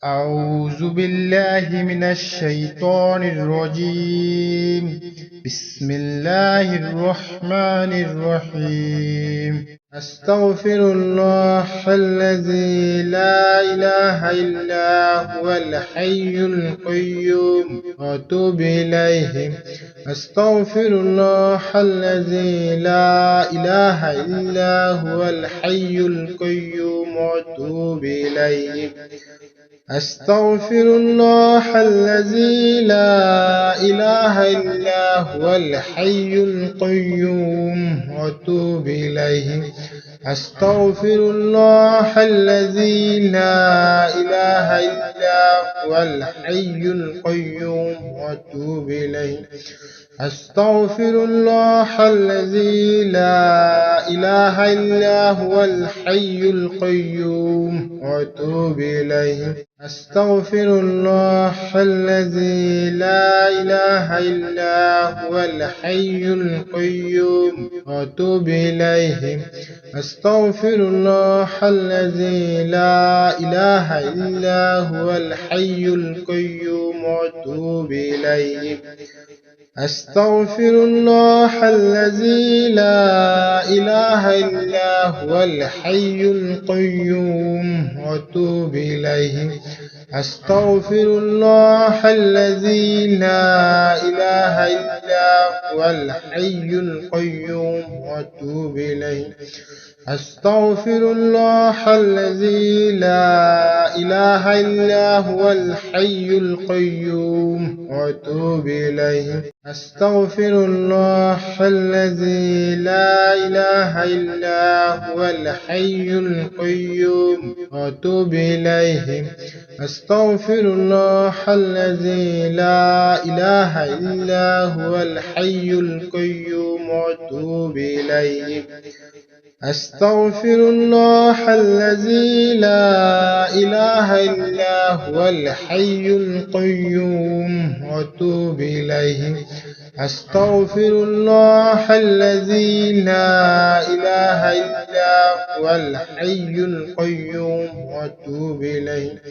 أعوذ بالله من الشيطان الرجيم. بسم الله الرحمن الرحيم. أستغفر الله الذي لا إله إلا هو الحي القيوم وأتوب إليه. أستغفر الله الذي لا إله إلا هو الحي القيوم وأتوب إليه. أستغفر الله الذي لا إله إلا هو الحي القيوم وأتوب إليه. أستغفر الله الذي لا إله إلا هو الحي القيوم وأتوب إليه. أستغفر الله الذي لا إله إلا هو الحي القيوم وأتوب إليه. أستغفر الله الذي لا إله إلا هو الحي القيوم وأتوب إليه. أستغفر الله الذي لا إله إلا هو الحي القيوم وأتوب إليه. أستغفر الله الذي لا إله إلا هو الحي القيوم وأتوب إليه. أستغفر الله الذي لا إله إلا هو الحي القيوم وأتوب إليه. أستغفر الله الذي لا إله إلا هو الحي القيوم وأتوب إليه. أستغفر الله الذي لا إله إلا هو الحي القيوم وأتوب إليه. أستغفر الله الذي لا إله إلا هو الحي القيوم وأتوب إليه. أستغفر الله الذي لا إله إلا هو الحي القيوم وأتوب إليه. أستغفر الله الذي لا إله إلا هو الحي القيوم وأتوب إليه.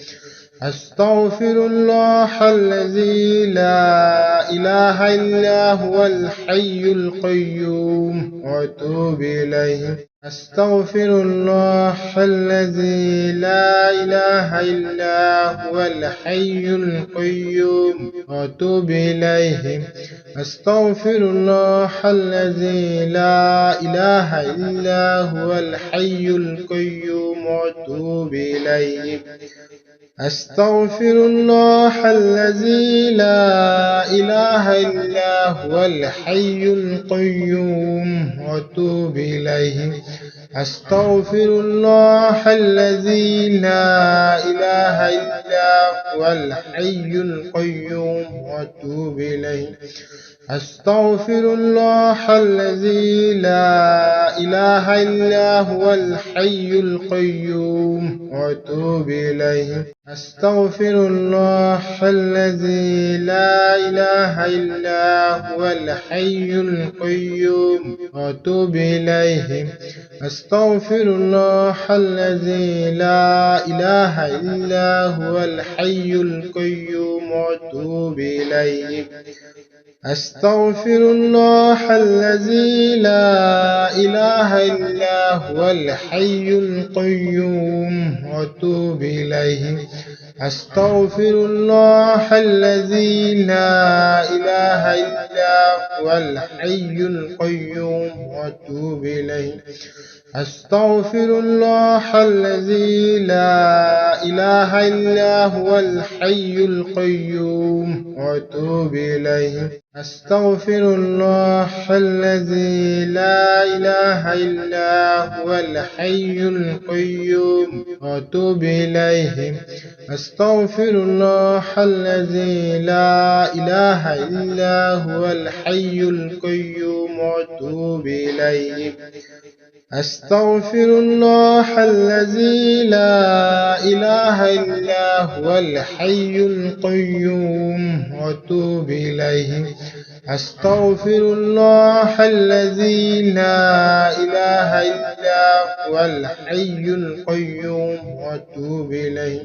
أستغفر الله الذي لا إله إلا هو الحي القيوم وأتوب إليه. أستغفر الله الذي لا إله إلا هو الحي القيوم وأتوب إليه. أستغفر الله الذي لا إله إلا هو الحي القيوم وأتوب إليه. أستغفر الله الذي لا إله إلا هو الحي القيوم وأتوب إليه. أستغفر الله الذي لا إله إلا هو الحي القيوم وأتوب إليه. أستغفر الله الذي لا إله إلا هو الحي القيوم وأتوب إليه. أستغفر الله الذي لا إله إلا هو الحي القيوم وأتوب إليه. أستغفر الله الذي لا إله إلا هو الحي القيوم وأتوب إليه. أستغفر الله الذي لا إله إلا هو الحي القيوم وأتوب إليه. أستغفر الله الذي لا إله إلا هو الحي القيوم وأتوب إليه. أستغفر الله الذي لا إله إلا هو الحي القيوم وأتوب إليه. أستغفر الله الذي لا إله إلا هو الحي القيوم وأتوب إليه. أستغفر الله الذي لا إله إلا هو الحي القيوم وأتوب إليه. أستغفر الله الذي لا إله إلا هو الحي القيوم وأتوب إليه. أستغفر الله الذي لا إله إلا هو الحي القيوم وأتوب إليه.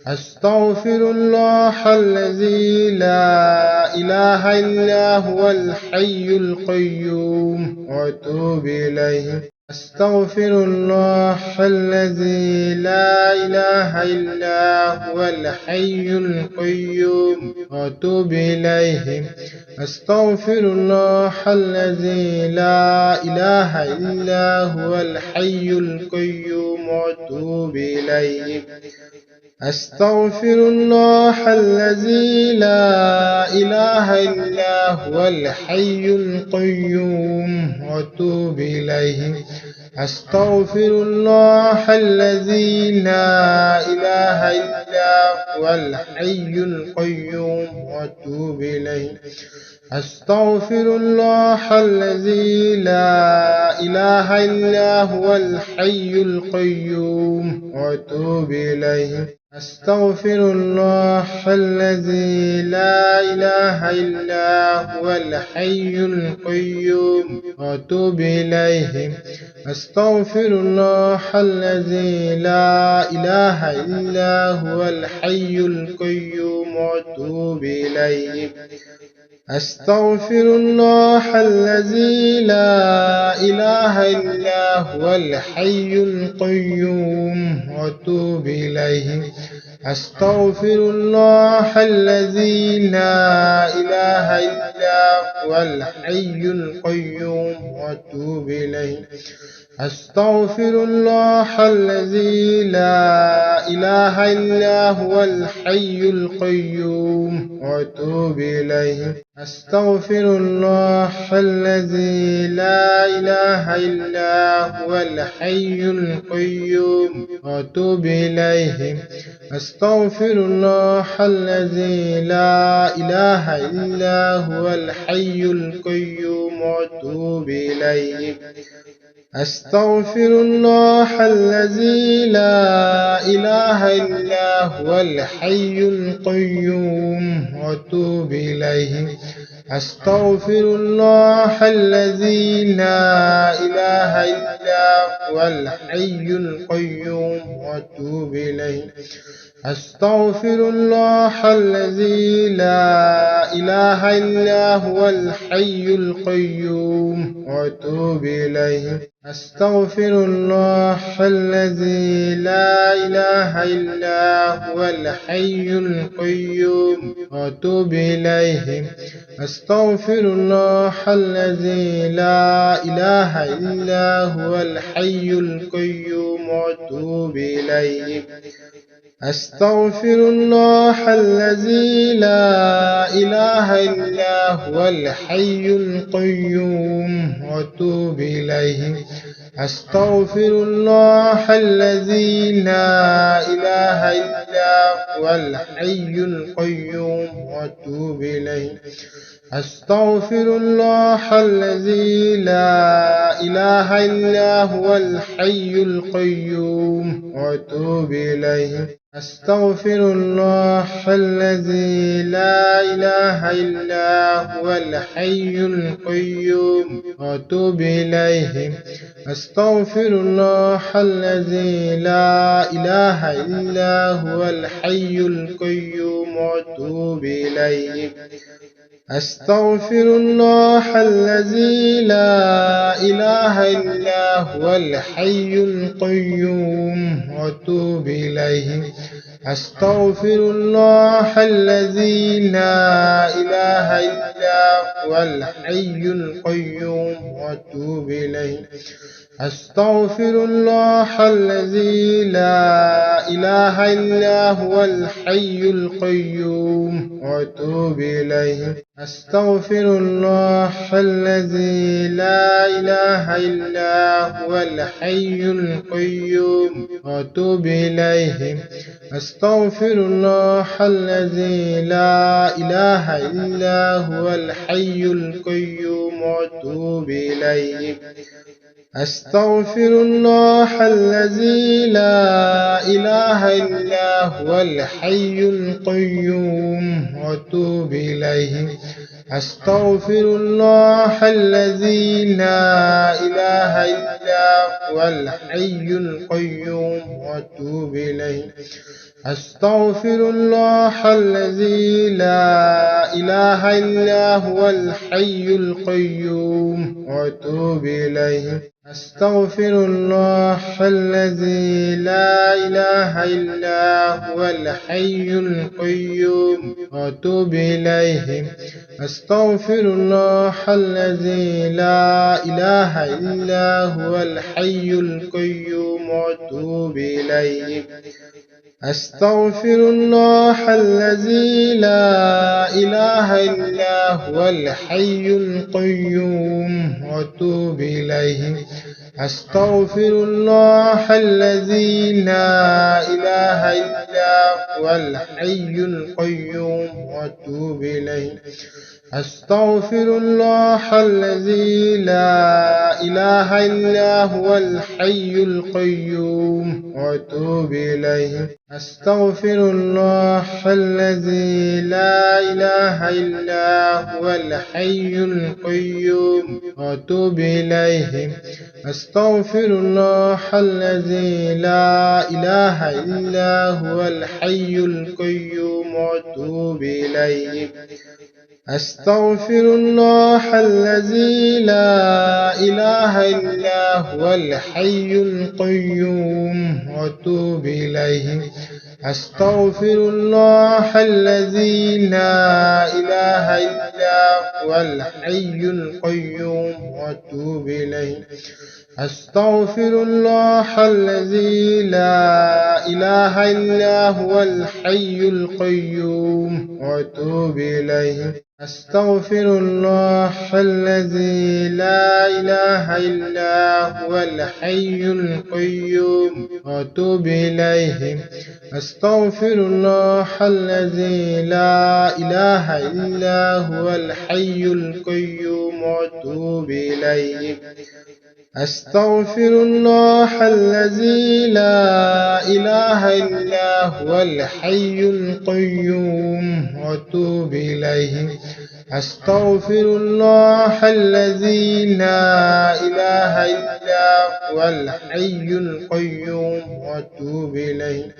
أستغفر الله الذي لا إله إلا هو الحي القيوم وأتوب إليه. أستغفر الله الذي لا إله إلا هو الحي القيوم وأتوب إليه. أستغفر الله الذي لا إله إلا هو الحي القيوم وأتوب إليه. أستغفر الله الذي لا إله إلا هو الحي القيوم وأتوب إليه. أستغفر الله الذي لا إله إلا هو الحي القيوم وأتوب إليه. أستغفر الله الذي لا إله إلا هو الحي القيوم وأتوب إليه. أستغفر الله الذي لا إله إلا هو الحي القيوم وأتوب إليه. أستغفر الله الذي لا إله إلا هو الحي القيوم وأتوب إليه. أستغفر الله الذي لا إله إلا هو الحي القيوم وأتوب إليه. أستغفر الله الذي لا إله إلا هو الحي القيوم وأتوب إليه. أستغفر الله الذي لا إله إلا هو الحي القيوم وأتوب إليه. أستغفر الله الذي لا إله إلا هو الحي القيوم وأتوب إليه. أستغفر الله الذي لا إله إلا هو الحي القيوم وأتوب إليه. أستغفر الله الذي لا إله إلا هو الحي القيوم وأتوب إليه. أستغفر الله الذي لا إله إلا هو الحي القيوم وأتوب إليه. أستغفر الله الذي لا إله إلا هو الحي القيوم وأتوب إليه. أستغفر الله الذي لا إله إلا هو الحي القيوم وأتوب إليه. أستغفر الله الذي لا إله إلا هو الحي القيوم وأتوب إليه. أستغفر الله الذي لا إله إلا هو الحي القيوم وأتوب إليه. أستغفر الله الذي لا إله إلا هو الحي القيوم وأتوب إليه. أستغفر الله الذي لا إله إلا هو الحي القيوم وأتوب إليه. أستغفر الله الذي لا إله إلا هو الحي القيوم وأتوب إليه. أستغفر الله الذي لا إله إلا هو الحي القيوم وأتوب إليه. أستغفر الله الذي لا إله إلا هو الحي القيوم وأتوب إليه. أستغفر الله الذي لا إله إلا هو الحي القيوم وأتوب إليه. أستغفر الله الذي لا إله إلا هو الحي القيوم وأتوب إليه. أستغفر الله الذي لا إله إلا هو الحي القيوم وأتوب إليه. أستغفر الله الذي لا إله إلا هو الحي القيوم وأتوب إليه. أستغفر الله الذي لا إله إلا هو الحي القيوم وأتوب إليه. أستغفر الله الذي لا إله إلا هو الحي القيوم وأتوب إليه. أستغفر الله الذي لا إله إلا هو الحي القيوم وأتوب إليه. أستغفر الله الذي لا إله إلا هو الحي القيوم وأتوب إليه. أستغفر الله الذي لا إله إلا هو الحي القيوم وأتوب إليه. أستغفر الله الذي لا إله إلا هو الحي القيوم وأتوب إليه. أستغفر الله الذي لا إله إلا هو الحي القيوم وأتوب إليه. أستغفر الله الذي لا إله إلا هو الحي القيوم وأتوب إليه. أستغفر الله الذي لا إله إلا هو الحي القيوم وأتوب إليه. أستغفر الله الذي لا إله إلا هو الحي القيوم وأتوب إليه. أستغفر الله الذي لا إله إلا هو الحي القيوم وأتوب إليه. أستغفر الله الذي لا إله إلا هو الحي القيوم وأتوب إليه. أستغفر الله الذي لا إله إلا هو الحي القيوم وأتوب إليه. أستغفر الله الذي لا إله إلا هو الحي القيوم وأتوب إليه. أستغفر الله الذي لا إله إلا هو الحي القيوم وأتوب إليه. أستغفر الله الذي لا إله إلا هو الحي القيوم وأتوب إليه. أستغفر الله الذي لا إله إلا هو الحي القيوم وأتوب إليه.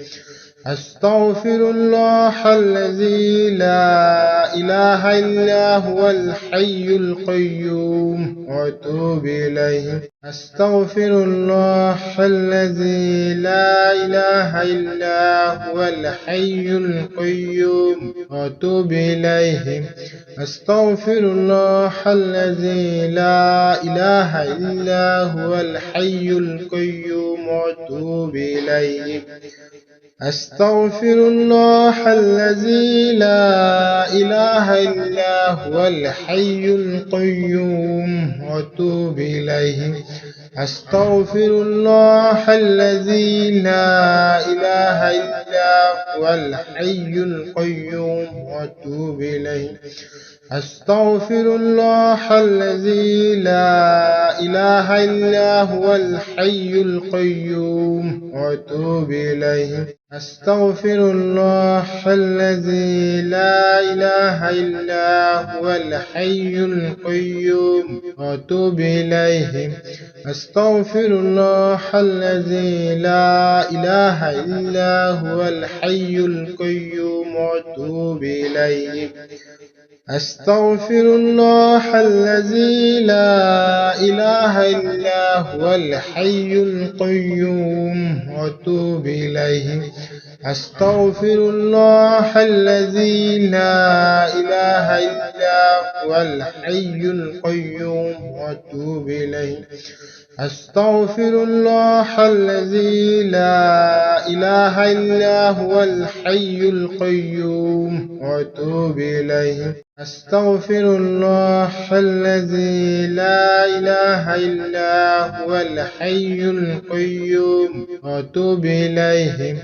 أستغفر الله الذي لا إله إلا هو الحي القيوم وأتوب إليه. أستغفر الله الذي لا إله إلا هو الحي القيوم وأتوب إليه. أستغفر الله الذي لا إله إلا هو الحي القيوم وأتوب إليه. أستغفر الله الذي لا إله إلا هو الحي القيوم وأتوب إليه. أستغفر الله الذي لا إله إلا هو الحي القيوم وأتوب إليه. أستغفر الله الذي لا إله إلا هو الحي القيوم وأتوب إليه. أستغفر الله الذي لا إله إلا هو الحي القيوم وأتوب إليه. أستغفر الله الذي لا إله إلا هو الحي القيوم وأتوب إليه. أستغفر الله الذي لا إله إلا هو الحي القيوم وأتوب إليه. أستغفر الله الذي لا إله إلا هو الحي القيوم وأتوب إليه. أستغفر الله الذي لا إله إلا هو الحي القيوم وأتوب إليه. أستغفر الله الذي لا إله إلا هو الحي القيوم وأتوب إليه.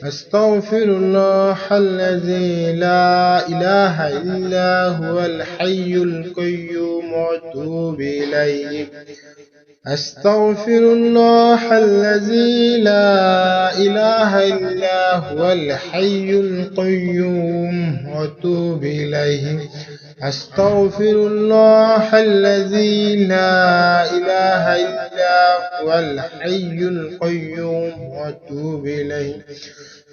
أستغفر الله الذي لا إله إلا هو الحي القيوم وأتوب إليه. أستغفر الله الذي لا إله إلا هو الحي القيوم وأتوب إليه. أستغفر الله الذي لا إله إلا هو الحي القيوم وأتوب إليه.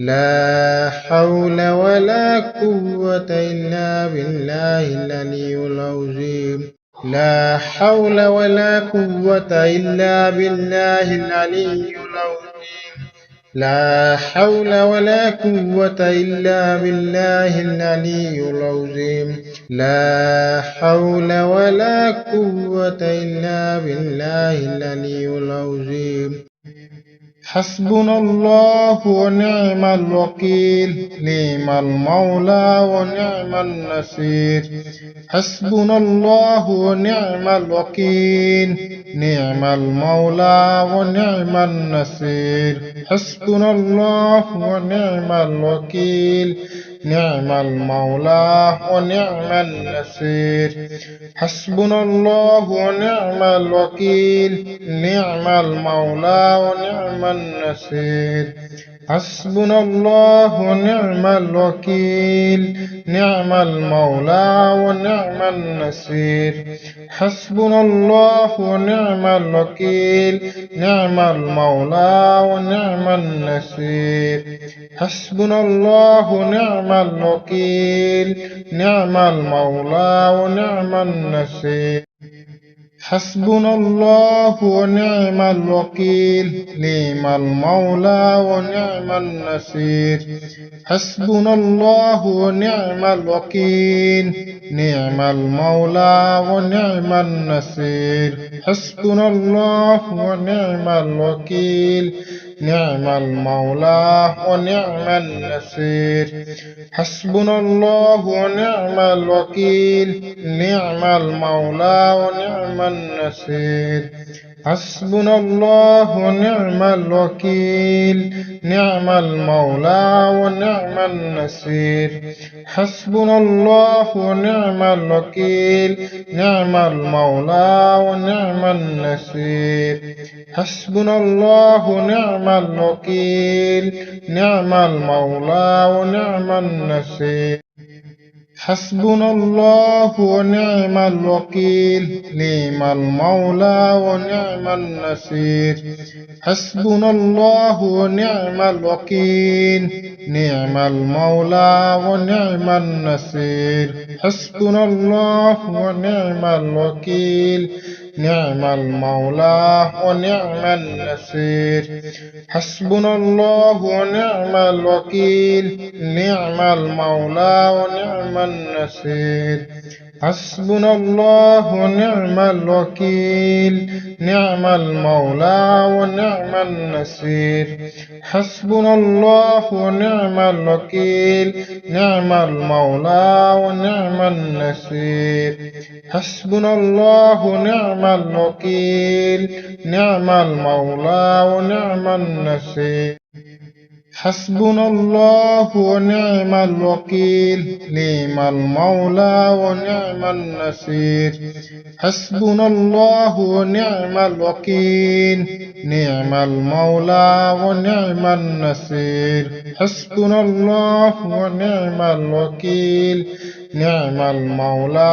لا حول ولا قوة إلا بالله العلي العظيم. لا حول ولا قوة إلا بالله العلي العظيم. لا حول ولا قوة إلا بالله العلي العظيم. لا حول ولا قوة إلا بالله العلي العظيم. حسبنا الله ونعم الوكيل، نعم المولى ونعم النصير. حسبنا الله ونعم الوكيل، نعم المولى ونعم النصير. حسبنا الله ونعم الوكيل، نعم المولى ونعم النصير. حسبنا الله ونعم الوكيل، نعم المولى ونعم النصير. حسبنا الله ونعم الوكيل، نعم المولى ونعم النصير. حسبنا الله ونعم الوكيل، نعم المولى ونعم النصير. حسبنا الله ونعم الوكيل، نعم المولى ونعم النصير. حسبنا الله ونعم الوكيل، نعم المولى ونعم النصير. حسبنا الله ونعم الوكيل، نعم المولى ونعم النصير. حسبنا الله ونعم الوكيل، نعم المولى ونعم النصير. حسبنا الله ونعم الوكيل، نعم المولى ونعم النصير. حسبنا الله ونعم الوكيل، نعم المولى ونعم النصير. حسبنا الله ونعم الوكيل، نعم المولى ونعم النصير. حسبنا الله ونعم الوكيل، نعم المولى ونعم النصير. حسبنا الله ونعم الوكيل، نعم المولى ونعم النصير. حسبنا الله ونعم الوكيل، نعم المولى ونعم النصير. حسبنا الله ونعم الوكيل، نعم المولى ونعم النصير. حسبنا الله ونعم الوكيل، نعم المولى ونعم النصير. حسبنا الله ونعم الوكيل، نعم المولى ونعم النصير. حسبنا الله ونعم الوكيل، نعم المولى ونعم النصير. حسبنا الله ونعم الوكيل، نعم المولى ونعم النصير. حسبنا الله ونعم الوكيل، نعم المولى ونعم النصير. حسبنا الله ونعم الوكيل، نعم المولى ونعم النصير. حسبنا الله ونعم الوكيل، نعم المولى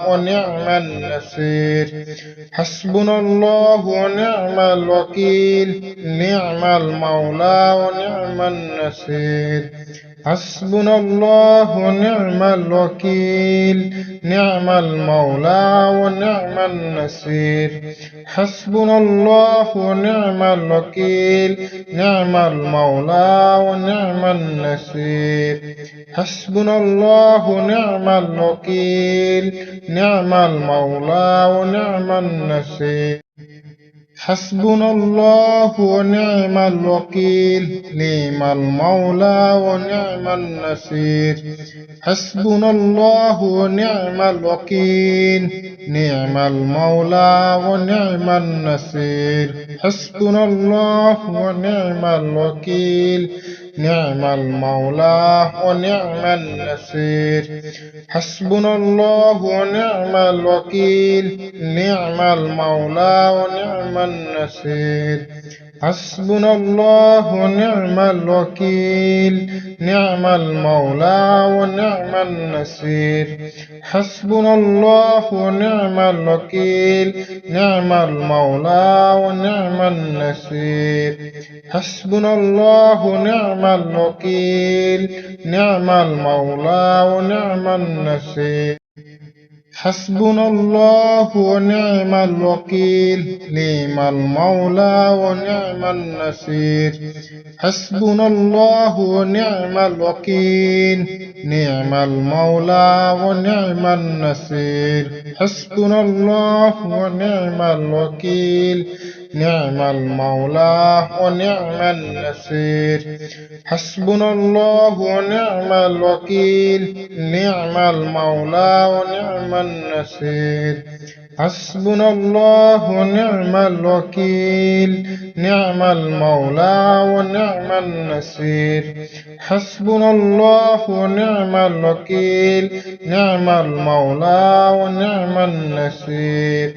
ونعم النصير. حسبنا الله ونعم الوكيل، نعم المولى ونعم النصير. حسبنا الله ونعم الوكيل، نعم المولى ونعم النصير. حسبنا الله ونعم الوكيل، نعم المولى ونعم النصير. حسبنا الله ونعم الوكيل، نعم المولى ونعم النصير. حسبنا الله ونعم الوكيل، نعم المولى ونعم النصير. حسبنا الله ونعم الوكيل، نعم المولى ونعم النصير. حسبنا الله ونعم الوكيل، نعم المولى ونعم النصير. حسبنا الله ونعم الوكيل، نعم المولى ونعم النصير. حسبنا الله ونعم الوكيل نعم المولى ونعم النصير حسبنا الله ونعم الوكيل نعم المولى ونعم النصير حسبنا الله ونعم الوكيل نعم المولى ونعم النصير حسبنا الله ونعم الوكيل نعم المولى ونعم النصير حسبنا الله ونعم الوكيل نعم المولى ونعم النصير حسبنا الله ونعم الوكيل نعم المولى ونعم النصير حسبنا الله ونعم الوكيل نعم المولى ونعم النصير حسبنا الله ونعم الوكيل نعم المولى ونعم النصير حسبنا الله ونعم الوكيل نعم المولى ونعم النصير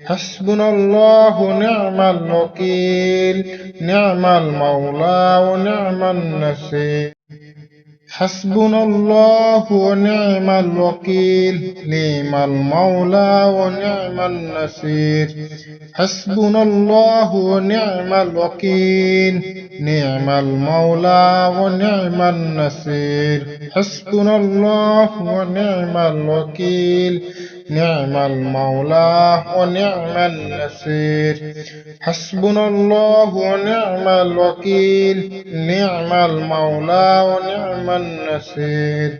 حسبنا الله ونعم الوكيل نعم المولى ونعم النصير حسبنا الله ونعم الوكيل نعم المولى ونعم النصير حسبنا الله ونعم الوكيل نعم المولى ونعم النصير حسبنا الله ونعم الوكيل نعم المولى ونعم النصير حسبنا الله ونعم الوكيل نعم المولى ونعم النصير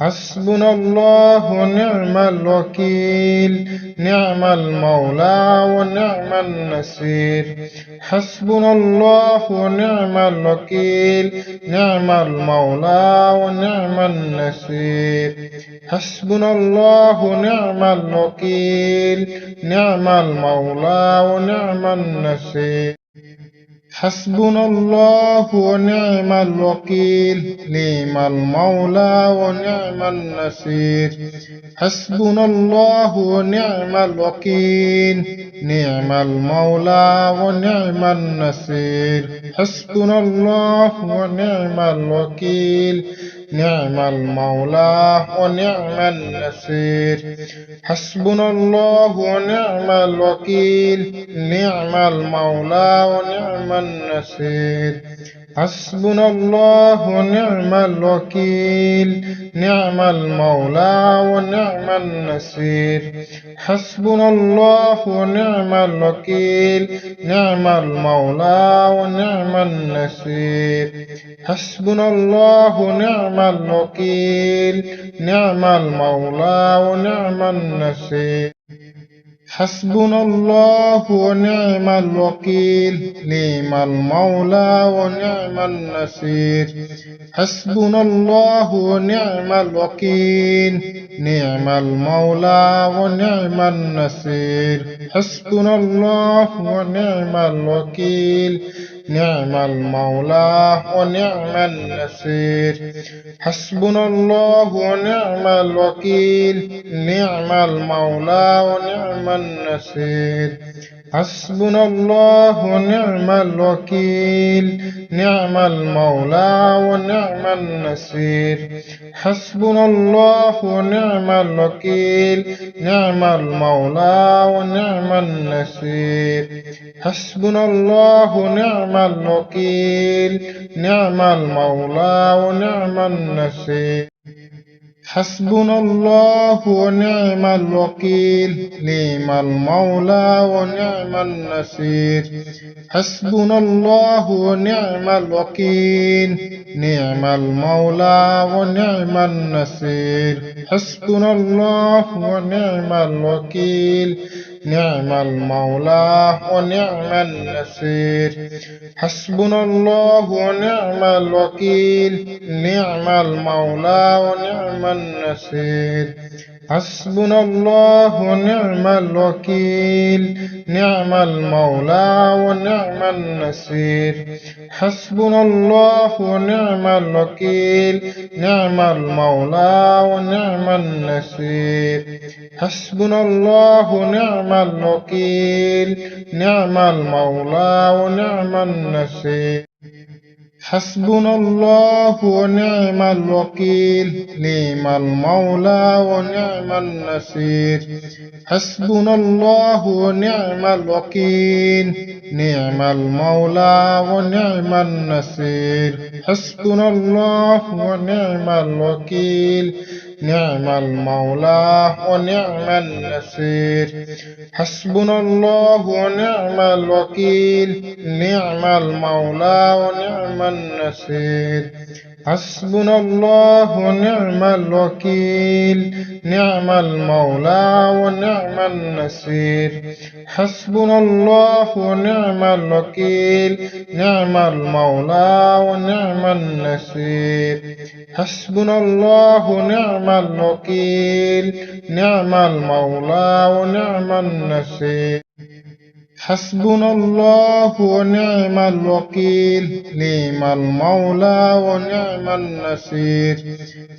حسبنا الله ونعم الوكيل نعم المولى ونعم النصير حسبنا الله ونعم الوكيل نعم المولى ونعم النصير حسبنا الله ونعم الوكيل نعم المولى ونعم النصير حسبنا الله ونعم الوكيل نعم المولى ونعم النصير حسبنا الله ونعم الوكيل نعم المولى ونعم النصير حسبنا الله ونعم الوكيل نعم المولى ونعم النصير حسبنا الله ونعم الوكيل نعم المولى ونعم النصير حسبنا الله ونعم الوكيل نعم المولى ونعم النصير حسبنا الله ونعم الوكيل نعم المولى ونعم النصير حسبنا الله ونعم الوكيل نعم المولى ونعم النصير حسبنا الله ونعم الوكيل نعم المولى ونعم النصير حسبنا الله ونعم الوكيل نعم المولى ونعم النصير حسبنا الله ونعم الوكيل نعم المولى ونعم النصير حسبنا الله ونعم الوكيل نعم المولى ونعم النصير حسبنا الله ونعم الوكيل نعم المولى ونعم النصير حسبنا الله ونعم الوكيل نعم المولى ونعم النصير حسبنا الله ونعم الوكيل نعم المولى ونعم النصير حسبنا الله ونعم الوكيل نعم المولى ونعم النصير حسبنا الله ونعم الوكيل نعم المولى ونعم النصير حسبنا الله ونعم الوكيل نعم المولى ونعم النصير حسبنا الله ونعم الوكيل نعم المولى ونعم النصير حسبنا الله ونعم الوكيل نعم المولى ونعم النصير حسبنا الله ونعم الوكيل نعم المولى ونعم النصير حسبنا الله ونعم ونعم الوكيل نعم المولى ونعم النصير حسبنا الله ونعم الوكيل نعم المولى ونعم النصير حسبنا الله ونعم الوكيل نعم المولى ونعم النصير حسبنا الله ونعم الوكيل نعم المولى ونعم النصير حسبنا الله ونعم الوكيل نعم المولى ونعم النصير حسبنا الله ونعم الوكيل نعم المولى ونعم النصير حسبنا الله ونعم الوكيل نعم المولى ونعم النصير حسبنا الله ونعم الوكيل نعم المولى ونعم النصير حسبنا الله ونعم الوكيل نعم المولى ونعم النصير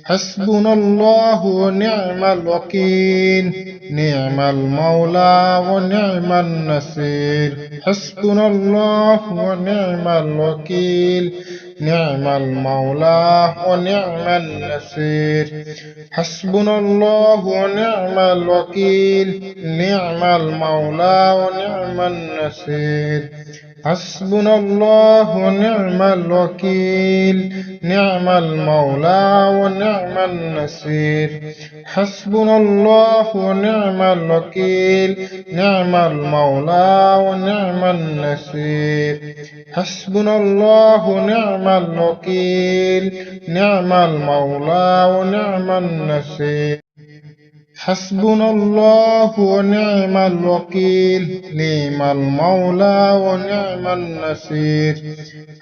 حسبنا الله ونعم الوكيل نعم المولى ونعم النصير حسبنا الله ونعم الوكيل نعم المولى ونعم النصير حسبنا الله ونعم الوكيل نعم المولى ونعم النصير حسبنا الله ونعم الوكيل نعم المولى ونعم النصير حسبنا الله ونعم الوكيل نعم المولى ونعم النصير حسبنا الله ونعم الوكيل نعم المولى ونعم النصير حسبنا الله ونعم الوكيل نعم المولى ونعم النصير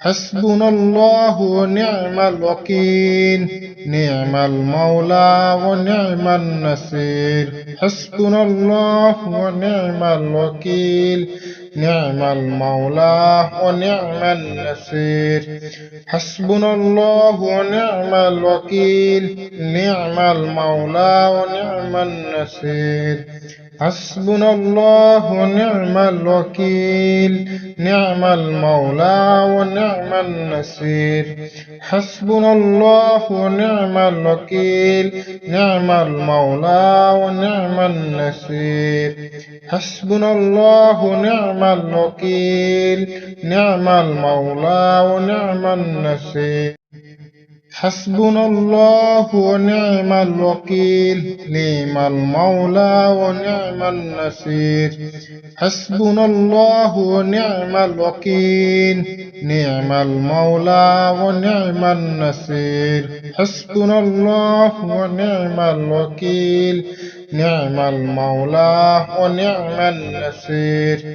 حسبنا الله ونعم الوكيل نعم المولى ونعم النصير حسبنا الله ونعم الوكيل نعم المولى ونعم النصير حسبنا الله ونعم الوكيل نعم المولى ونعم النصير حسبنا الله ونعم الوكيل نعم المولى ونعم النصير حسبنا الله ونعم الوكيل نعم المولى ونعم النصير حسبنا الله ونعم الوكيل نعم المولى ونعم النصير حسبنا الله ونعم الوكيل نعم المولى ونعم النصير حسبنا الله ونعم الوكيل نعم المولى ونعم النصير حسبنا الله ونعم الوكيل نعم المولى ونعم النصير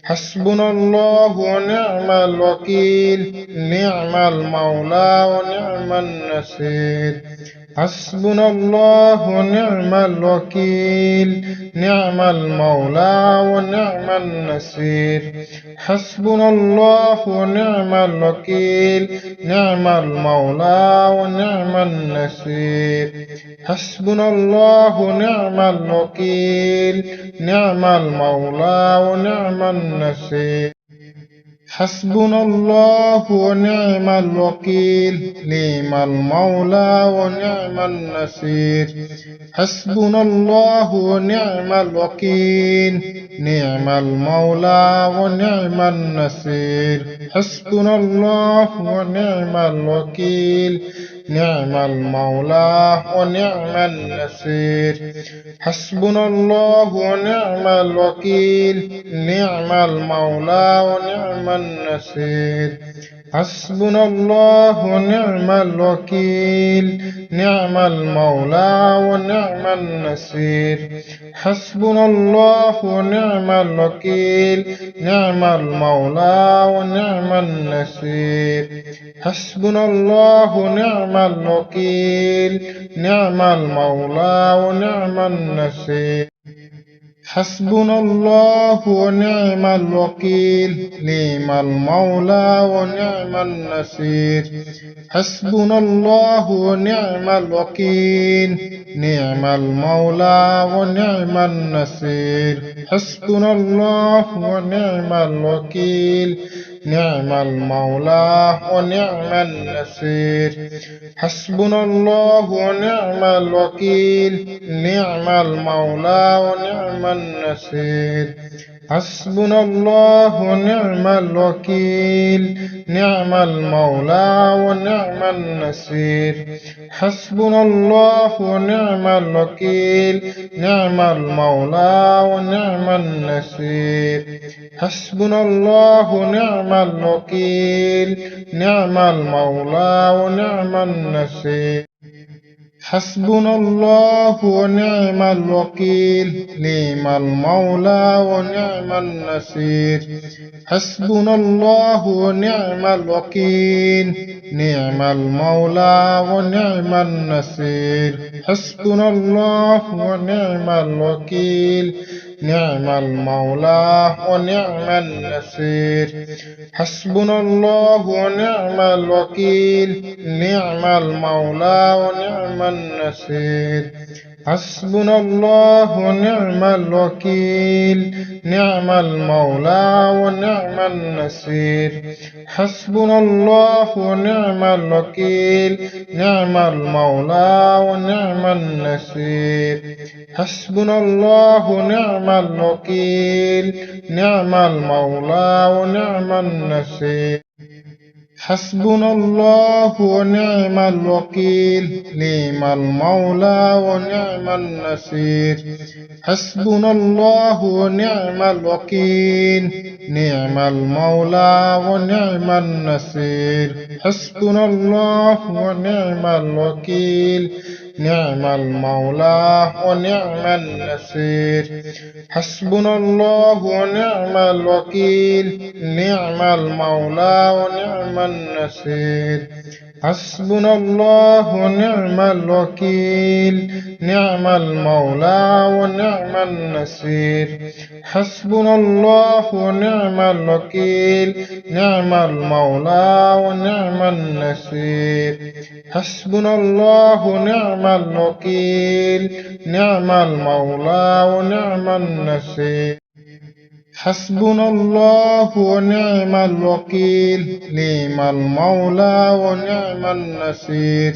حسبنا الله ونعم الوكيل نعم المولى ونعم النصير حسبنا الله ونعم الوكيل نعم المولى ونعم النصير حسبنا الله ونعم الوكيل نعم المولى ونعم النصير حسبنا الله ونعم الوكيل نعم المولى ونعم النصير حسبنا الله ونعم الوكيل نعم المولى ونعم النصير حسبنا الله ونعم الوكيل نعم المولى ونعم النصير حسبنا الله ونعم الوكيل نعم المولى ونعم النصير حسبنا الله ونعم الوكيل نعم المولى ونعم النصير حسبنا الله ونعم الوكيل نعم المولى ونعم النصير حسبنا الله ونعم الوكيل نعم المولى ونعم النصير حسبنا الله ونعم الوكيل نعم المولى ونعم النصير حسبنا الله ونعم الوكيل نعم المولى ونعم النصير حسبنا الله ونعم الوكيل نعم المولى ونعم النصير حسبنا الله ونعم الوكيل نعم المولى ونعم النصير حسبنا الله ونعم الوكيل نعم المولى ونعم النصير حسبنا الله ونعم الوكيل نعم المولى ونعم النصير حسبنا الله ونعم الوكيل نعم المولى ونعم النصير حسبنا الله ونعم الوكيل نعم المولى ونعم النصير حسبنا الله ونعم الوكيل نعم المولى ونعم النصير حسبنا الله ونعم الوكيل نعم المولى ونعم النصير حسبنا الله ونعم الوكيل نعم المولى ونعم النصير حسبنا الله ونعم الوكيل نعم المولى ونعم النصير حسبنا الله ونعم الوكيل نعم المولى ونعم النصير حسبنا الله ونعم الوكيل نعم المولى ونعم النصير حسبنا الله ونعم الوكيل نعم المولى ونعم النصير حسبنا الله ونعم الوكيل نعم المولى ونعم النصير حسبنا الله ونعم الوكيل نعم المولى ونعم النصير حسبنا الله ونعم الوكيل نعم المولى ونعم النصير حسبنا الله ونعم الوكيل نعم المولى ونعم النصير حسبنا الله ونعم الوكيل نعم المولى ونعم النصير حسبنا الله ونعم الوكيل نعم المولى ونعم النصير حسبنا الله ونعم الوكيل نعم المولى ونعم النصير حسبنا الله ونعم الوكيل نعم المولى ونعم النصير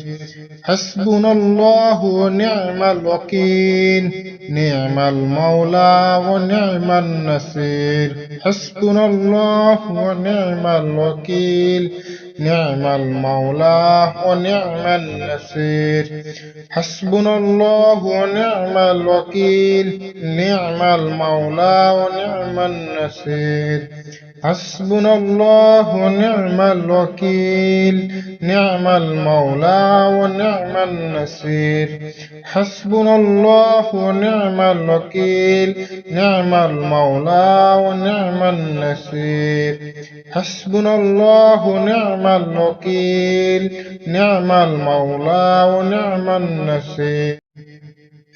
حسبنا الله ونعم الوكيل نعم المولى ونعم النصير حسبنا الله ونعم الوكيل نعم المولى ونعم النصير حسبنا الله ونعم الوكيل نعم المولى ونعم النصير حسبنا الله ونعم الوكيل نعم المولى ونعم النصير حسبنا الله ونعم الوكيل نعم المولى ونعم النصير حسبنا الله ونعم الوكيل نعم المولى ونعم النصير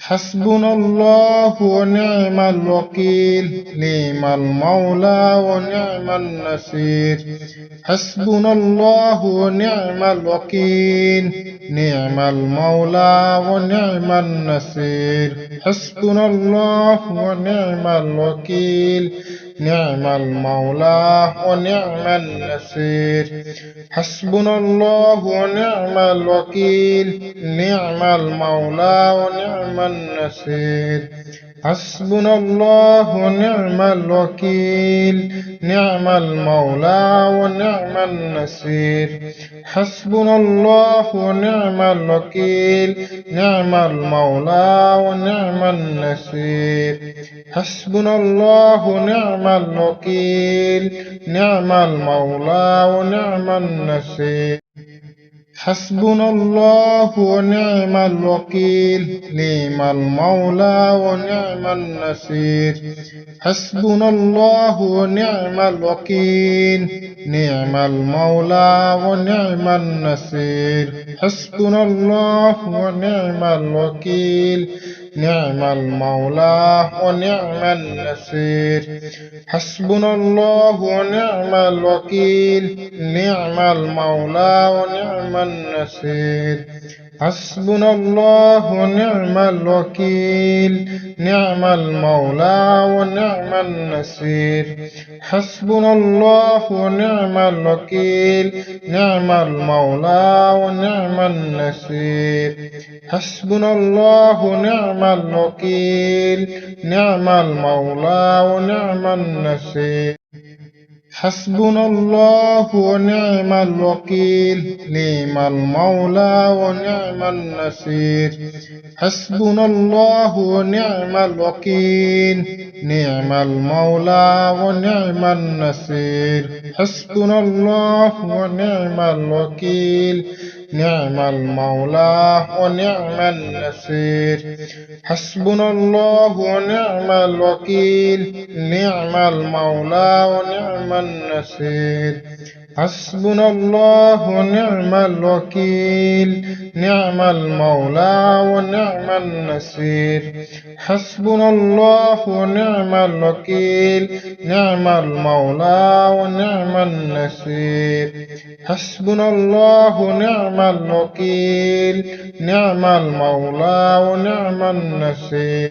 حسبنا الله ونعم الوكيل نعم المولى ونعم النصير حسبنا الله ونعم الوكيل نعم المولى ونعم النصير حسبنا الله ونعم الوكيل نعم المولى ونعم النصير حسبنا الله ونعم الوكيل نعم المولى ونعم النصير حسبنا الله ونعم الوكيل نعم المولى ونعم النصير حسبنا الله ونعم الوكيل نعم المولى ونعم النصير حسبنا الله ونعم الوكيل نعم المولى ونعم النصير حسبنا الله ونعم الوكيل نعم المولى ونعم النصير حسبنا الله ونعم الوكيل نعم المولى ونعم النصير حسبنا الله ونعم الوكيل نعم المولى ونعم النصير حسبنا الله ونعم الوكيل نعم المولى ونعم النصير حسبنا الله ونعم الوكيل نعم المولى ونعم النصير حسبنا الله ونعم الوكيل نعم المولى ونعم النصير حسبنا الله ونعم الوكيل نعم المولى ونعم النصير حسبنا الله ونعم الوكيل نعم المولى ونعم النصير حسبنا الله ونعم الوكيل نعم المولى ونعم النصير حسبنا الله ونعم الوكيل نعم المولى ونعم النصير حسبنا الله ونعم الوكيل نعم المولى ونعم النصير حسبنا الله ونعم الوكيل نعم المولى ونعم النصير حسبنا الله ونعم الوكيل نعم المولى ونعم النصير حسبنا الله ونعم الوكيل نعم المولى ونعم النصير